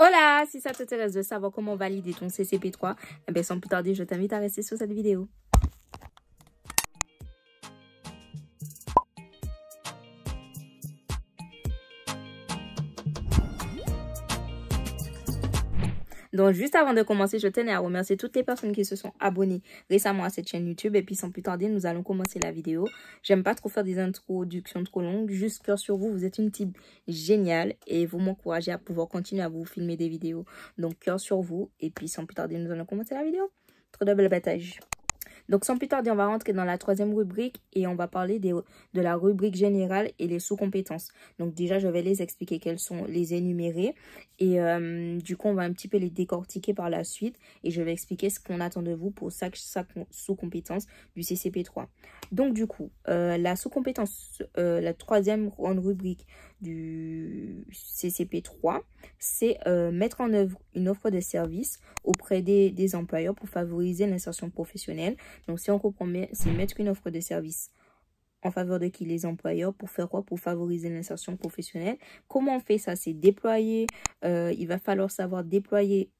Hola, si ça t'intéresse de savoir comment valider ton CCP3, eh bien, sans plus tarder, je t'invite à rester sur cette vidéo. Donc, juste avant de commencer, je tenais à remercier toutes les personnes qui se sont abonnées récemment à cette chaîne YouTube. Et puis, sans plus tarder, nous allons commencer la vidéo. J'aime pas trop faire des introductions trop longues. Juste cœur sur vous, vous êtes une team géniale et vous m'encouragez à pouvoir continuer à vous filmer des vidéos. Donc, cœur sur vous. Et puis, sans plus tarder, nous allons commencer la vidéo. Trop de belle bataille. Donc, sans plus tarder, on va rentrer dans la troisième rubrique et on va parler de la rubrique générale et les sous-compétences. Donc, déjà, je vais les expliquer quelles sont, les énumérer. Et du coup, on va un petit peu les décortiquer par la suite. Et je vais expliquer ce qu'on attend de vous pour chaque sous-compétence du CCP3. Donc, du coup, la sous-compétence, la troisième grande rubrique du CCP3, c'est mettre en œuvre une offre de service auprès des employeurs pour favoriser l'insertion professionnelle. Donc, si on comprend bien, c'est mettre une offre de service en faveur de qui? Les employeurs. Pour faire quoi? Pour favoriser l'insertion professionnelle. Comment on fait ça? C'est déployer. Il va falloir savoir déployer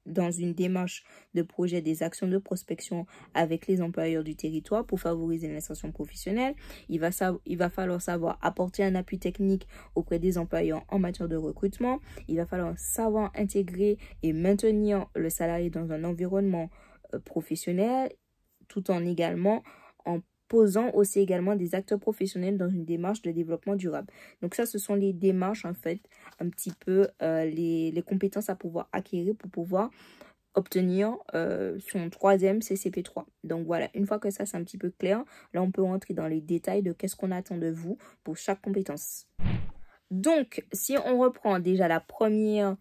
dans une démarche de projet des actions de prospection avec les employeurs du territoire pour favoriser l'insertion professionnelle. Il va falloir savoir apporter un appui technique auprès des employeurs en matière de recrutement. Il va falloir savoir intégrer et maintenir le salarié dans un environnement professionnel, tout en posant aussi également des acteurs professionnels dans une démarche de développement durable. Donc ça, ce sont les démarches, en fait, un petit peu les compétences à pouvoir acquérir pour pouvoir obtenir son troisième CCP3. Donc voilà, une fois que ça, c'est un petit peu clair, là, on peut rentrer dans les détails de qu'est-ce qu'on attend de vous pour chaque compétence. Donc, si on reprend déjà la première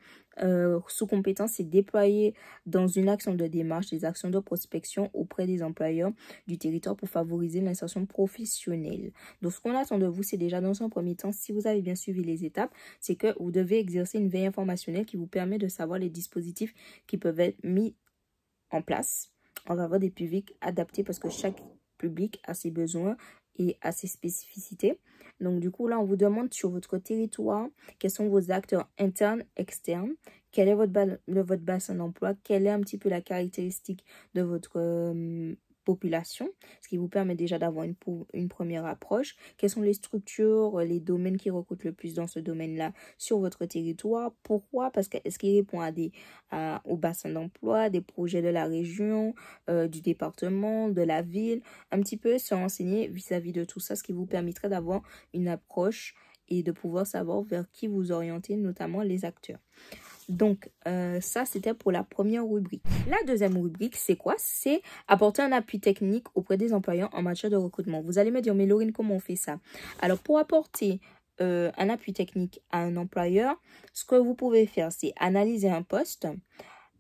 sous-compétence, c'est déployer dans une action de démarche des actions de prospection auprès des employeurs du territoire pour favoriser l'insertion professionnelle. Donc, ce qu'on attend de vous, c'est déjà dans un premier temps, si vous avez bien suivi les étapes, c'est que vous devez exercer une veille informationnelle qui vous permet de savoir les dispositifs qui peuvent être mis en place en faveur des publics adaptés parce que chaque public a ses besoins et à ses spécificités. Donc, du coup, là, on vous demande sur votre territoire quels sont vos acteurs internes, externes, quel est votre bassin d'emploi, quelle est un petit peu la caractéristique de votre population, ce qui vous permet déjà d'avoir une première approche. Quelles sont les structures, les domaines qui recrutent le plus dans ce domaine-là sur votre territoire? Pourquoi? Parce que est-ce qu'il répond au bassin d'emploi, des projets de la région, du département, de la ville, un petit peu se renseigner vis-à-vis de tout ça, ce qui vous permettrait d'avoir une approche et de pouvoir savoir vers qui vous orienter, notamment les acteurs. Donc, ça, c'était pour la première rubrique. La deuxième rubrique, c'est quoi? C'est apporter un appui technique auprès des employeurs en matière de recrutement. Vous allez me dire, mais Laurine, comment on fait ça? Alors, pour apporter un appui technique à un employeur, ce que vous pouvez faire, c'est analyser un poste,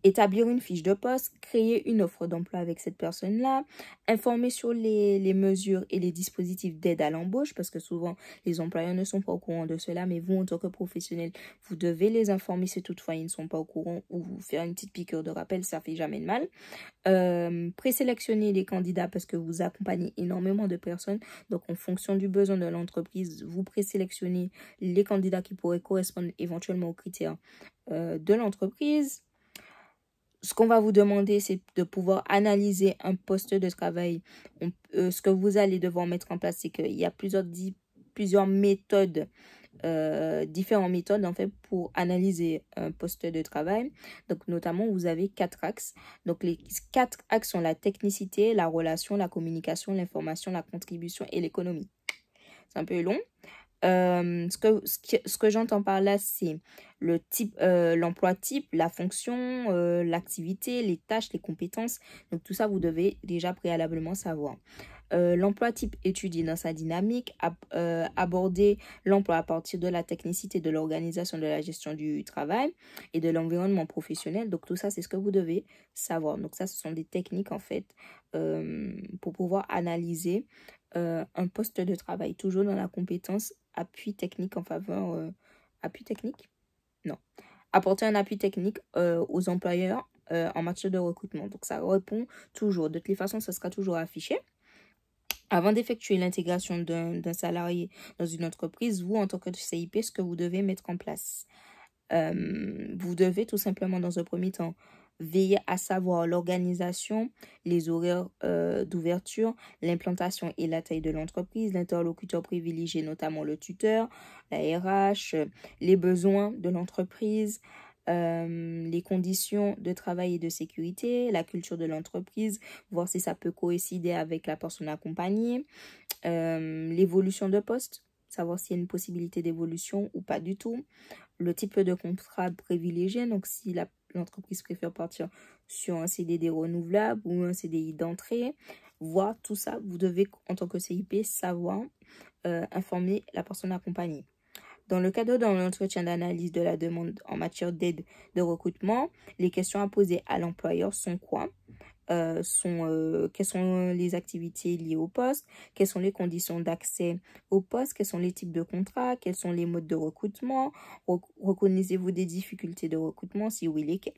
établir une fiche de poste, créer une offre d'emploi avec cette personne-là, informer sur les mesures et les dispositifs d'aide à l'embauche, parce que souvent, les employeurs ne sont pas au courant de cela, mais vous, en tant que professionnel, vous devez les informer si toutefois ils ne sont pas au courant ou vous faire une petite piqûre de rappel, ça fait jamais de mal. Présélectionner les candidats parce que vous accompagnez énormément de personnes, donc en fonction du besoin de l'entreprise, vous présélectionnez les candidats qui pourraient correspondre éventuellement aux critères de l'entreprise. Ce qu'on va vous demander, c'est de pouvoir analyser un poste de travail. Ce que vous allez devoir mettre en place, c'est qu'il y a plusieurs méthodes, différentes méthodes en fait pour analyser un poste de travail. Donc notamment, vous avez 4 axes. Donc les 4 axes sont la technicité, la relation, la communication, l'information, la contribution et l'économie. C'est un peu long. Ce que j'entends par là, c'est le type, l'emploi type, la fonction, l'activité, les tâches, les compétences. Donc tout ça, vous devez déjà préalablement savoir. L'emploi type étudié dans sa dynamique, aborder l'emploi à partir de la technicité de l'organisation de la gestion du travail et de l'environnement professionnel. Donc tout ça, c'est ce que vous devez savoir. Donc ça, ce sont des techniques en fait pour pouvoir analyser un poste de travail, toujours dans la compétence appui technique en faveur... appui technique? Non. Apporter un appui technique aux employeurs en matière de recrutement. Donc, ça répond toujours. De toutes les façons, ça sera toujours affiché. Avant d'effectuer l'intégration d'un salarié dans une entreprise, vous, en tant que CIP, ce que vous devez mettre en place. Vous devez tout simplement, dans un premier temps, veiller à savoir l'organisation, les horaires d'ouverture, l'implantation et la taille de l'entreprise, l'interlocuteur privilégié, notamment le tuteur, la RH, les besoins de l'entreprise, les conditions de travail et de sécurité, la culture de l'entreprise, voir si ça peut coïncider avec la personne accompagnée, l'évolution de poste, savoir s'il y a une possibilité d'évolution ou pas du tout, le type de contrat privilégié, donc si l'entreprise préfère partir sur un CDD renouvelable ou un CDI d'entrée, voir tout ça, vous devez en tant que CIP savoir informer la personne accompagnée. Dans le cadre d'un entretien d'analyse de la demande en matière d'aide de recrutement, les questions à poser à l'employeur sont quoi? Quelles sont les activités liées au poste, quelles sont les conditions d'accès au poste, quels sont les types de contrats, quels sont les modes de recrutement, reconnaissez-vous des difficultés de recrutement, si oui, lesquelles.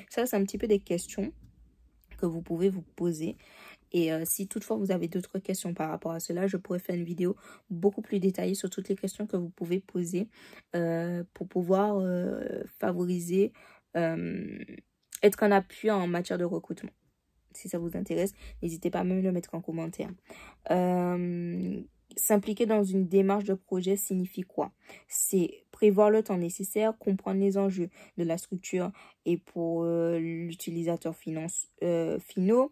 Ça, c'est un petit peu des questions que vous pouvez vous poser. Et si toutefois vous avez d'autres questions par rapport à cela, je pourrais faire une vidéo beaucoup plus détaillée sur toutes les questions que vous pouvez poser pour pouvoir favoriser, être un appui en matière de recrutement. Si ça vous intéresse, n'hésitez pas à me le mettre en commentaire. S'impliquer dans une démarche de projet signifie quoi? C'est prévoir le temps nécessaire, comprendre les enjeux de la structure et pour l'utilisateur finaux,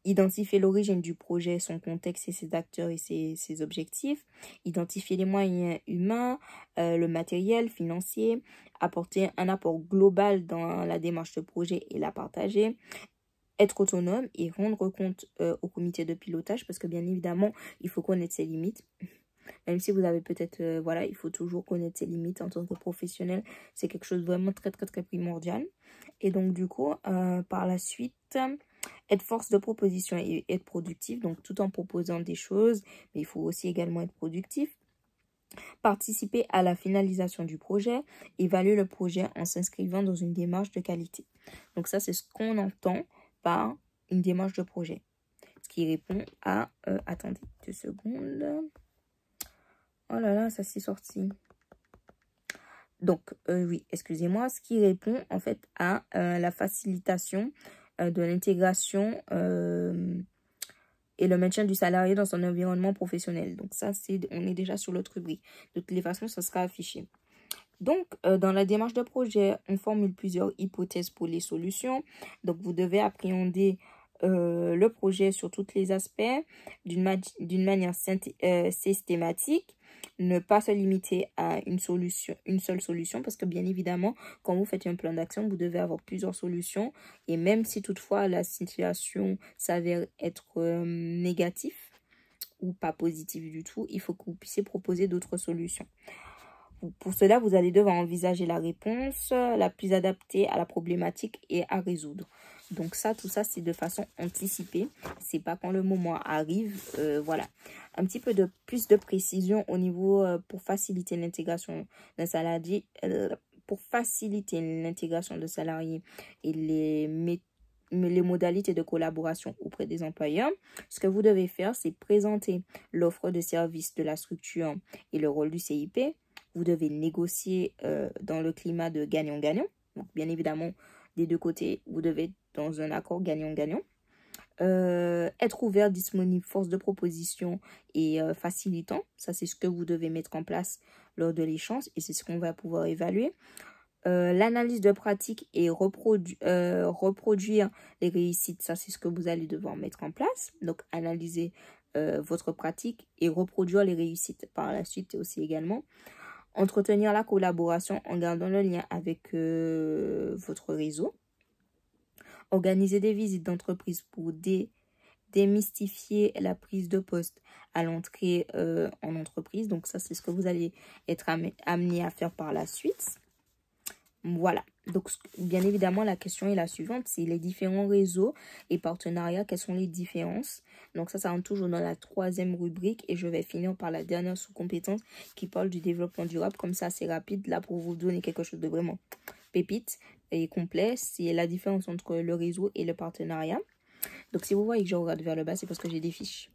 identifier l'origine du projet, son contexte et ses acteurs et ses objectifs, identifier les moyens humains, le matériel financier, apporter un apport global dans la démarche de projet et la partager, être autonome et rendre compte au comité de pilotage parce que bien évidemment, il faut connaître ses limites. Même si vous avez peut-être, voilà, il faut toujours connaître ses limites en tant que professionnel. C'est quelque chose de vraiment très, très, très primordial. Et donc, du coup, par la suite, être force de proposition et être productif. Donc, tout en proposant des choses, mais il faut aussi également être productif. Participer à la finalisation du projet, évaluer le projet en s'inscrivant dans une démarche de qualité. Donc, ça, c'est ce qu'on entend par une démarche de projet. Ce qui répond à... attendez 2 secondes. Oh là là, ça s'est sorti. Donc, oui, excusez-moi. Ce qui répond en fait à la facilitation de l'intégration et le maintien du salarié dans son environnement professionnel. Donc ça, on est déjà sur l'autre rubrique. De toutes les façons, ça sera affiché. Donc, dans la démarche de projet, on formule plusieurs hypothèses pour les solutions. Donc, vous devez appréhender le projet sur tous les aspects d'une manière systématique. Ne pas se limiter à une seule solution, parce que bien évidemment, quand vous faites un plan d'action, vous devez avoir plusieurs solutions. Et même si toutefois la situation s'avère être négative ou pas positive du tout, il faut que vous puissiez proposer d'autres solutions. Pour cela, vous allez devoir envisager la réponse la plus adaptée à la problématique et à résoudre. Donc ça, tout ça, c'est de façon anticipée. C'est pas quand le moment arrive. Voilà. Un petit peu plus de précision au niveau pour faciliter l'intégration d'un salarié. Pour faciliter l'intégration de salariés et les modalités de collaboration auprès des employeurs, ce que vous devez faire, c'est présenter l'offre de service de la structure et le rôle du CIP. Vous devez négocier dans le climat de gagnant-gagnant. Donc, bien évidemment, des deux côtés, vous devez être dans un accord gagnant-gagnant. Être ouvert, disponible, force de proposition et facilitant. Ça, c'est ce que vous devez mettre en place lors de l'échange et c'est ce qu'on va pouvoir évaluer. L'analyse de pratique et reproduire les réussites. Ça, c'est ce que vous allez devoir mettre en place. Donc, analyser votre pratique et reproduire les réussites par la suite aussi également. Entretenir la collaboration en gardant le lien avec votre réseau. Organiser des visites d'entreprise pour démystifier la prise de poste à l'entrée en entreprise. Donc ça, c'est ce que vous allez être amené à faire par la suite. Voilà. Donc, bien évidemment, la question est la suivante. C'est les différents réseaux et partenariats. Quelles sont les différences? Donc, ça rentre toujours dans la 3e rubrique. Et je vais finir par la dernière sous-compétence qui parle du développement durable. Comme ça, c'est rapide. Là, pour vous donner quelque chose de vraiment pépite et complet. C'est la différence entre le réseau et le partenariat. Donc, si vous voyez que je regarde vers le bas, c'est parce que j'ai des fiches.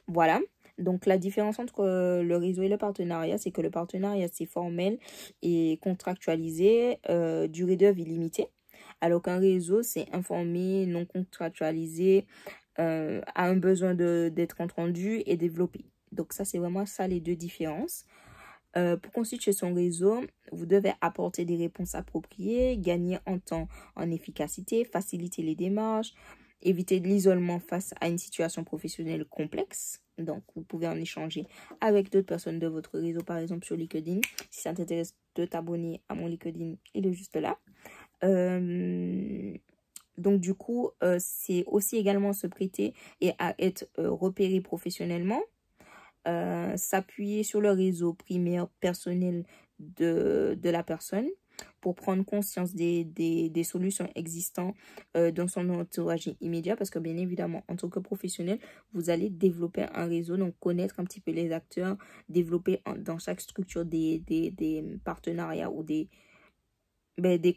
Voilà. Donc, la différence entre le réseau et le partenariat, c'est que le partenariat, c'est formel et contractualisé, durée de vie limitée. Alors qu'un réseau, c'est informé, non contractualisé, a un besoin d'être entendu et développé. Donc, ça, c'est vraiment ça les deux différences. Pour constituer son réseau, vous devez apporter des réponses appropriées, gagner en temps, en efficacité, faciliter les démarches, éviter de l'isolement face à une situation professionnelle complexe. Donc, vous pouvez en échanger avec d'autres personnes de votre réseau, par exemple sur LinkedIn. Si ça t'intéresse de t'abonner à mon LinkedIn, il est juste là. Donc, du coup, c'est aussi également se prêter et à être repéré professionnellement. S'appuyer sur le réseau primaire personnel de la personne pour prendre conscience des solutions existantes dans son entourage immédiat, parce que bien évidemment, en tant que professionnel, vous allez développer un réseau, donc connaître un petit peu les acteurs, développer dans chaque structure des partenariats ou des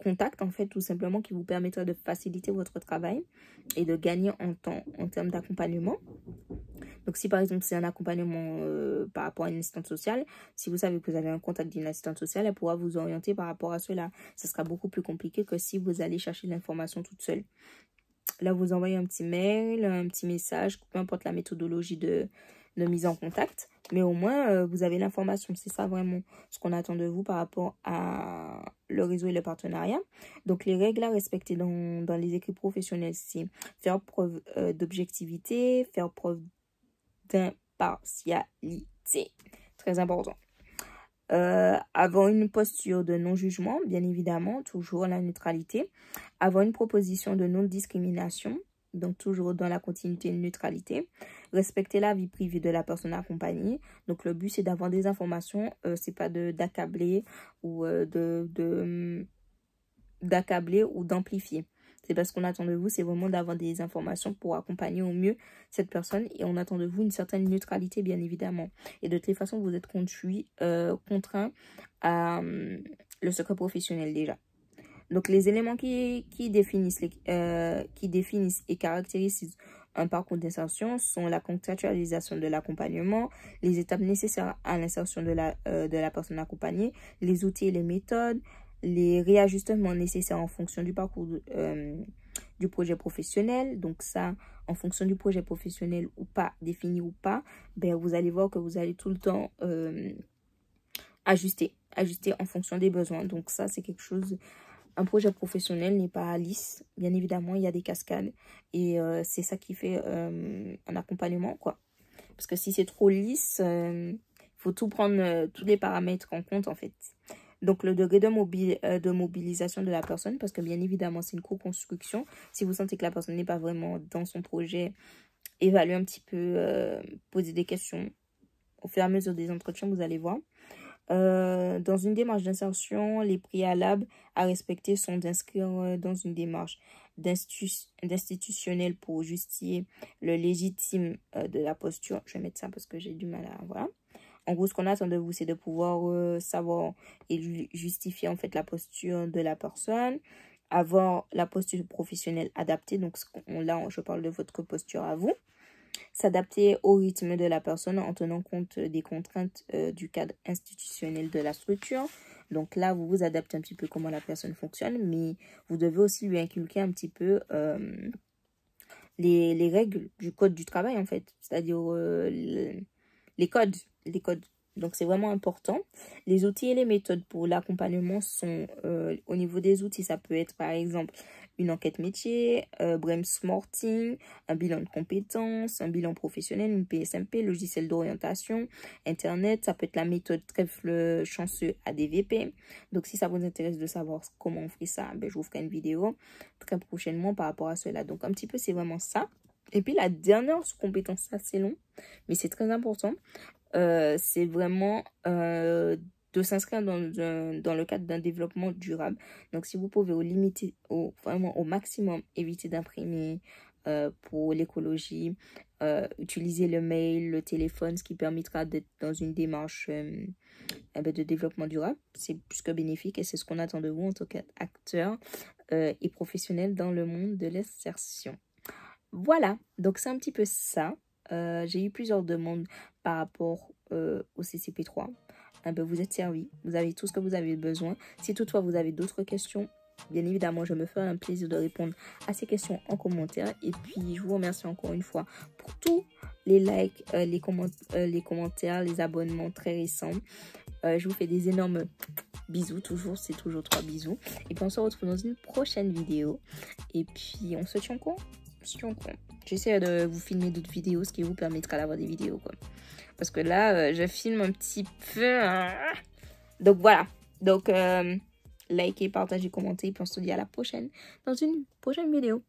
contacts, en fait, tout simplement, qui vous permettra de faciliter votre travail et de gagner en temps en termes d'accompagnement. Donc, si par exemple, c'est un accompagnement par rapport à une assistante sociale, si vous savez que vous avez un contact d'une assistante sociale, elle pourra vous orienter par rapport à cela. Ce sera beaucoup plus compliqué que si vous allez chercher l'information toute seule. Là, vous envoyez un petit mail, un petit message, peu importe la méthodologie de mise en contact. Mais au moins, vous avez l'information. C'est ça vraiment ce qu'on attend de vous par rapport à le réseau et le partenariat. Donc, les règles à respecter dans les équipes professionnelles, c'est faire preuve d'objectivité, faire preuve d'impartialité. Très important. Avoir une posture de non-jugement, bien évidemment, toujours la neutralité. Avoir une proposition de non-discrimination, donc toujours dans la continuité de neutralité. Respecter la vie privée de la personne accompagnée. Donc le but, c'est d'avoir des informations, c'est pas d'accabler ou d'accabler ou d'amplifier. C'est parce qu'on attend de vous, c'est vraiment d'avoir des informations pour accompagner au mieux cette personne. Et on attend de vous une certaine neutralité, bien évidemment. Et de toute façon, vous êtes contraint à le secret professionnel déjà. Donc, les éléments qui définissent et caractérisent un parcours d'insertion sont la contractualisation de l'accompagnement, les étapes nécessaires à l'insertion de la personne accompagnée, les outils et les méthodes, les réajustements nécessaires en fonction du parcours du projet professionnel. Donc ça, en fonction du projet professionnel ou pas, défini ou pas, ben vous allez voir que vous allez tout le temps ajuster en fonction des besoins. Donc ça, c'est quelque chose... Un projet professionnel n'est pas lisse. Bien évidemment, il y a des cascades. Et c'est ça qui fait un accompagnement, quoi. Parce que si c'est trop lisse, il faut tout prendre, tous les paramètres en compte, en fait. Donc, le degré de mobilisation de la personne, parce que bien évidemment, c'est une co-construction. Si vous sentez que la personne n'est pas vraiment dans son projet, évaluez un petit peu, posez des questions. Au fur et à mesure des entretiens, vous allez voir. Dans une démarche d'insertion, les préalables à respecter sont d'inscrire dans une démarche d'institutionnel pour justifier le légitime de la posture. Je vais mettre ça parce que j'ai du mal à... Voilà. En gros, ce qu'on attend de vous, c'est de pouvoir savoir et justifier en fait la posture de la personne, avoir la posture professionnelle adaptée. Donc là, je parle de votre posture à vous. S'adapter au rythme de la personne en tenant compte des contraintes du cadre institutionnel de la structure. Donc là, vous vous adaptez un petit peu comment la personne fonctionne, mais vous devez aussi lui inculquer un petit peu les règles du code du travail, en fait. C'est-à-dire les codes. Donc, c'est vraiment important. Les outils et les méthodes pour l'accompagnement sont, au niveau des outils, ça peut être par exemple une enquête métier, brainstorming, un bilan de compétences, un bilan professionnel, une PSMP, logiciel d'orientation, Internet. Ça peut être la méthode trèfle chanceux ADVP. Donc, si ça vous intéresse de savoir comment on fait ça, ben, je vous ferai une vidéo très prochainement par rapport à cela. Donc, un petit peu, c'est vraiment ça. Et puis, la dernière compétence, ça c'est long, mais c'est très important. C'est vraiment de s'inscrire dans le cadre d'un développement durable. Donc, si vous pouvez vraiment au maximum éviter d'imprimer pour l'écologie, utiliser le mail, le téléphone, ce qui permettra d'être dans une démarche de développement durable. C'est plus que bénéfique et c'est ce qu'on attend de vous en tant qu'acteur et professionnel dans le monde de l'insertion. Voilà, donc c'est un petit peu ça. J'ai eu plusieurs demandes par rapport au CCP3, ben, vous êtes servi. Vous avez tout ce que vous avez besoin. Si toutefois vous avez d'autres questions, bien évidemment, je me ferai un plaisir de répondre à ces questions en commentaire. Et puis, je vous remercie encore une fois pour tous les likes, les commentaires, les abonnements très récents. Je vous fais des énormes bisous, c'est toujours 3 bisous. Et puis, on se retrouve dans une prochaine vidéo. Et puis, on se tient au courant. J'essaie de vous filmer d'autres vidéos, ce qui vous permettra d'avoir des vidéos, quoi. Parce que là, je filme un petit peu. Donc, voilà. Donc, likez, partagez, commentez. Et puis, on se dit à la prochaine dans une prochaine vidéo.